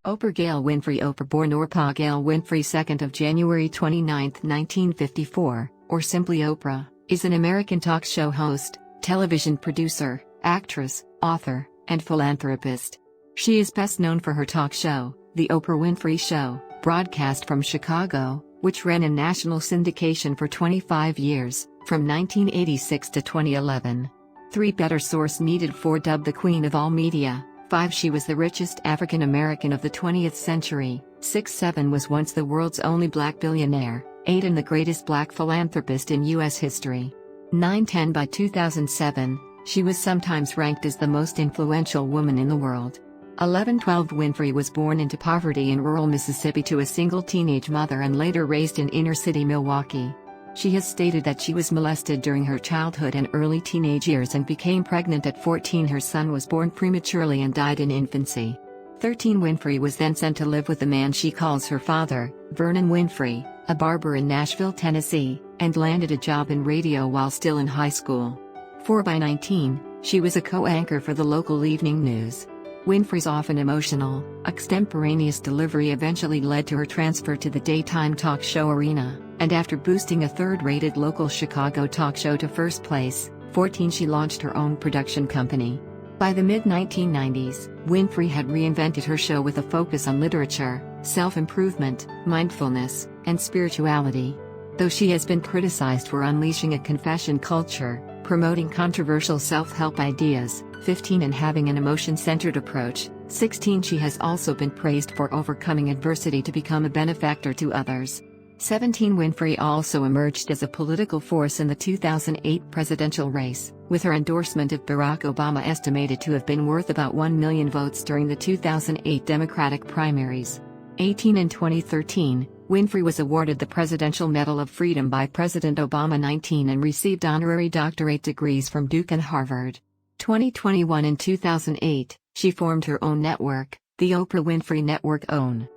Oprah Gail Winfrey. Oprah, born Oprah Gail Winfrey, 2nd of January 29, 1954, or simply Oprah, is an American talk show host, television producer, actress, author, and philanthropist. She is best known for her talk show, The Oprah Winfrey Show, broadcast from Chicago, which ran in national syndication for 25 years, from 1986 to 2011. 3. Better source needed. 4. Dubbed the Queen of All Media. 5. She was the richest African American of the 20th century. 6. 7. Was once the world's only black billionaire. 8. And the greatest black philanthropist in U.S. history. 9. 10. By 2007, she was sometimes ranked as the most influential woman in the world. 11. 12. Winfrey was born into poverty in rural Mississippi to a single teenage mother and later raised in inner-city Milwaukee. She has stated that she was molested during her childhood and early teenage years and became pregnant at 14. Her son was born prematurely and died in infancy. 13. Winfrey was then sent to live with the man she calls her father, Vernon Winfrey, a barber in Nashville, Tennessee, and landed a job in radio while still in high school. 4. By 19, she was a co-anchor for the local evening news. Winfrey's often emotional, extemporaneous delivery eventually led to her transfer to the daytime talk show arena, and after boosting a third-rated local Chicago talk show to first place, 14, she launched her own production company. By the mid-1990s, Winfrey had reinvented her show with a focus on literature, self-improvement, mindfulness, and spirituality. Though she has been criticized for unleashing a confession culture, promoting controversial self-help ideas, 15, and having an emotion-centered approach, 16, she has also been praised for overcoming adversity to become a benefactor to others. 17. Winfrey also emerged as a political force in the 2008 presidential race, with her endorsement of Barack Obama estimated to have been worth about 1 million votes during the 2008 Democratic primaries. 18. In 2013, Winfrey was awarded the Presidential Medal of Freedom by President Obama. 19. And received honorary doctorate degrees from Duke and Harvard. 2021. In 2008, she formed her own network, the Oprah Winfrey Network OWN.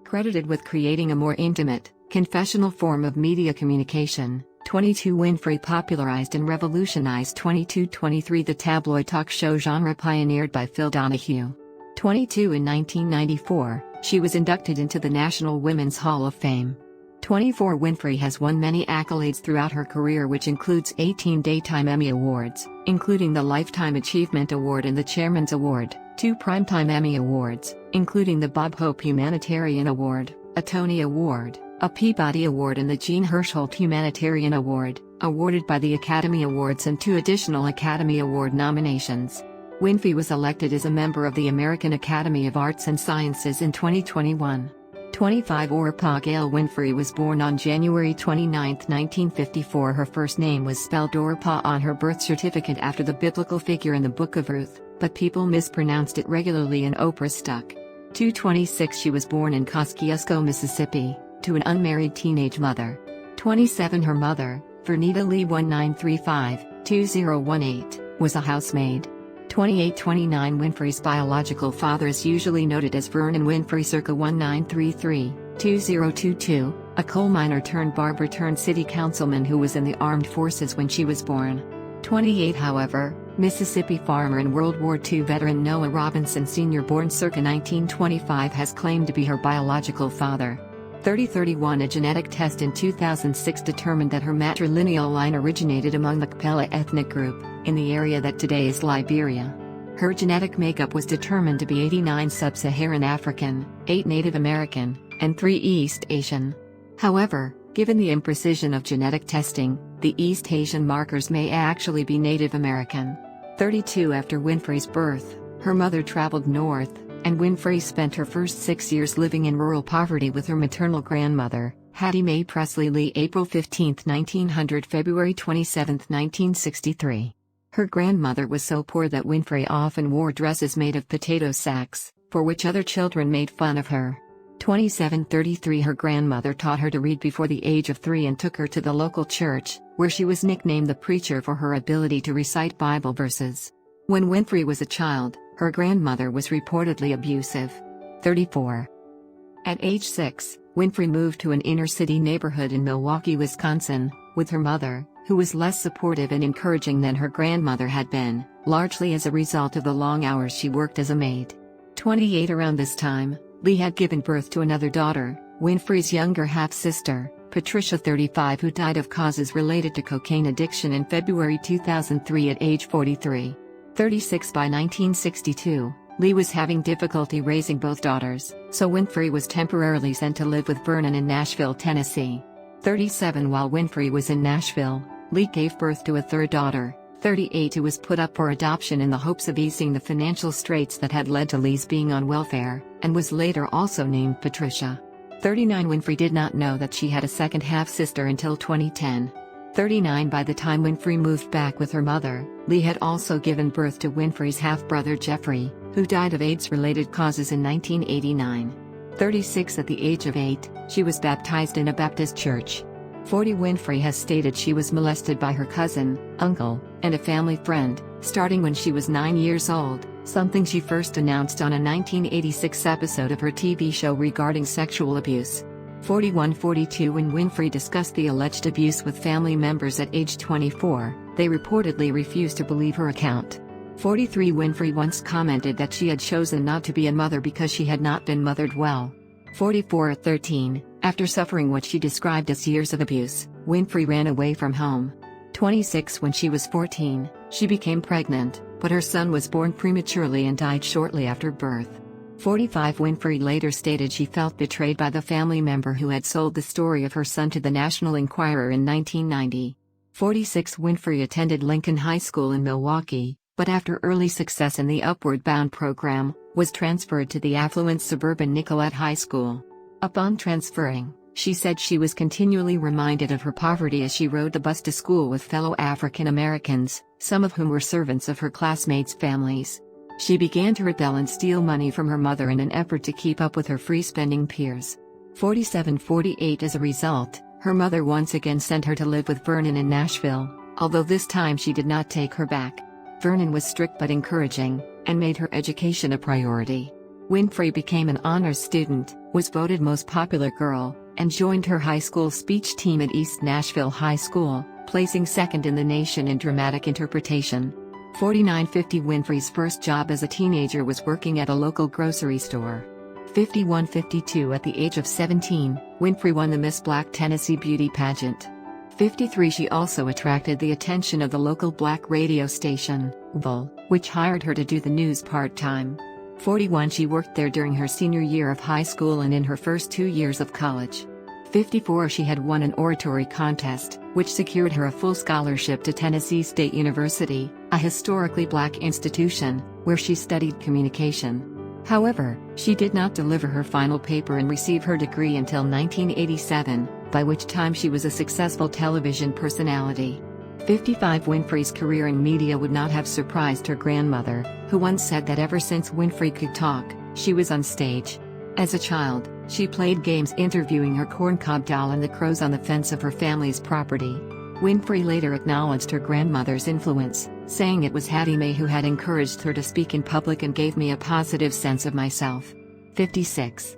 Credited with creating a more intimate, confessional form of media communication, 22. Winfrey popularized and revolutionized 22-23, the tabloid talk show genre pioneered by Phil Donahue. 22. In 1994, she was inducted into the National Women's Hall of Fame. 24. Winfrey has won many accolades throughout her career, which includes 18 Daytime Emmy Awards, including the Lifetime Achievement Award and the Chairman's Award, 2 Primetime Emmy Awards, including the Bob Hope Humanitarian Award, a Tony Award, a Peabody Award and the Jean Hersholt Humanitarian Award, awarded by the Academy Awards, and 2 additional Academy Award nominations. Winfrey was elected as a member of the American Academy of Arts and Sciences in 2021. 25. Oprah Gail Winfrey was born on January 29, 1954. Her first name was spelled Orpah on her birth certificate after the biblical figure in the Book of Ruth, but people mispronounced it regularly and Oprah stuck. 26. She was born in Kosciuszko, Mississippi, to an unmarried teenage mother. 27. Her mother, Vernita Lee 1935-2018, was a housemaid. 28. 29. Winfrey's biological father is usually noted as Vernon Winfrey circa 1933-2022, a coal miner turned barber turned city councilman who was in the armed forces when she was born. 28. However, Mississippi farmer and World War II veteran Noah Robinson Sr., born circa 1925, has claimed to be her biological father. 30. 31. A genetic test in 2006 determined that her matrilineal line originated among the Kpella ethnic group, in the area that today is Liberia. Her genetic makeup was determined to be 89 sub-Saharan African, 8 Native American, and 3 East Asian. However, given the imprecision of genetic testing, the East Asian markers may actually be Native American. 32. After Winfrey's birth, her mother traveled north, and Winfrey spent her first 6 years living in rural poverty with her maternal grandmother, Hattie Mae Presley Lee. April 15, 1900 – February 27, 1963. Her grandmother was so poor that Winfrey often wore dresses made of potato sacks, for which other children made fun of her. 27. 33. Her grandmother taught her to read before the age of 3 and took her to the local church, where she was nicknamed the preacher for her ability to recite Bible verses. When Winfrey was a child, her grandmother was reportedly abusive. 34. At age 6, Winfrey moved to an inner-city neighborhood in Milwaukee, Wisconsin, with her mother, who was less supportive and encouraging than her grandmother had been, largely as a result of the long hours she worked as a maid. 28. Around this time, Lee had given birth to another daughter, Winfrey's younger half-sister, Patricia 35, who died of causes related to cocaine addiction in February 2003 at age 43. 36 by 1962, Lee was having difficulty raising both daughters, so Winfrey was temporarily sent to live with Vernon in Nashville, Tennessee. 37 While Winfrey was in Nashville, Lee gave birth to a third daughter, 38, who was put up for adoption in the hopes of easing the financial straits that had led to Lee's being on welfare, and was later also named Patricia. 39 Winfrey did not know that she had a second half-sister until 2010. 39 By the time Winfrey moved back with her mother, Lee had also given birth to Winfrey's half-brother Jeffrey, who died of AIDS-related causes in 1989. 36 At the age of 8, she was baptized in a Baptist church. 40 Winfrey has stated she was molested by her cousin, uncle, and a family friend, starting when she was 9 years old, something she first announced on a 1986 episode of her TV show regarding sexual abuse. 41-42 When Winfrey discussed the alleged abuse with family members at age 24, they reportedly refused to believe her account. 43 Winfrey once commented that she had chosen not to be a mother because she had not been mothered well. 44 At 13, after suffering what she described as years of abuse, Winfrey ran away from home. 26 When she was 14, she became pregnant, but her son was born prematurely and died shortly after birth. 45 Winfrey later stated she felt betrayed by the family member who had sold the story of her son to the National Enquirer in 1990. 46 Winfrey attended Lincoln High School in Milwaukee, but after early success in the Upward Bound program, was transferred to the affluent suburban Nicollet High School. Upon transferring, she said she was continually reminded of her poverty as she rode the bus to school with fellow African Americans, some of whom were servants of her classmates' families. She began to rebel and steal money from her mother in an effort to keep up with her free-spending peers. 47-48 As a result, her mother once again sent her to live with Vernon in Nashville, although this time she did not take her back. Vernon was strict but encouraging, and made her education a priority. Winfrey became an honors student, was voted most popular girl, and joined her high school speech team at East Nashville High School, placing second in the nation in dramatic interpretation. 49-50 Winfrey's first job as a teenager was working at a local grocery store. 51-52 At the age of 17, Winfrey won the Miss Black Tennessee Beauty Pageant. 53 She also attracted the attention of the local black radio station, Bull, which hired her to do the news part-time. 41 She worked there during her senior year of high school and in her first 2 years of college. 54 She had won an oratory contest, which secured her a full scholarship to Tennessee State University, a historically black institution, where she studied communication. However, she did not deliver her final paper and receive her degree until 1987, by which time she was a successful television personality. 55 Winfrey's career in media would not have surprised her grandmother, who once said that ever since Winfrey could talk, she was on stage. As a child, she played games interviewing her corncob doll and the crows on the fence of her family's property. Winfrey later acknowledged her grandmother's influence, saying it was Hattie Mae who had encouraged her to speak in public and gave me a positive sense of myself. 56.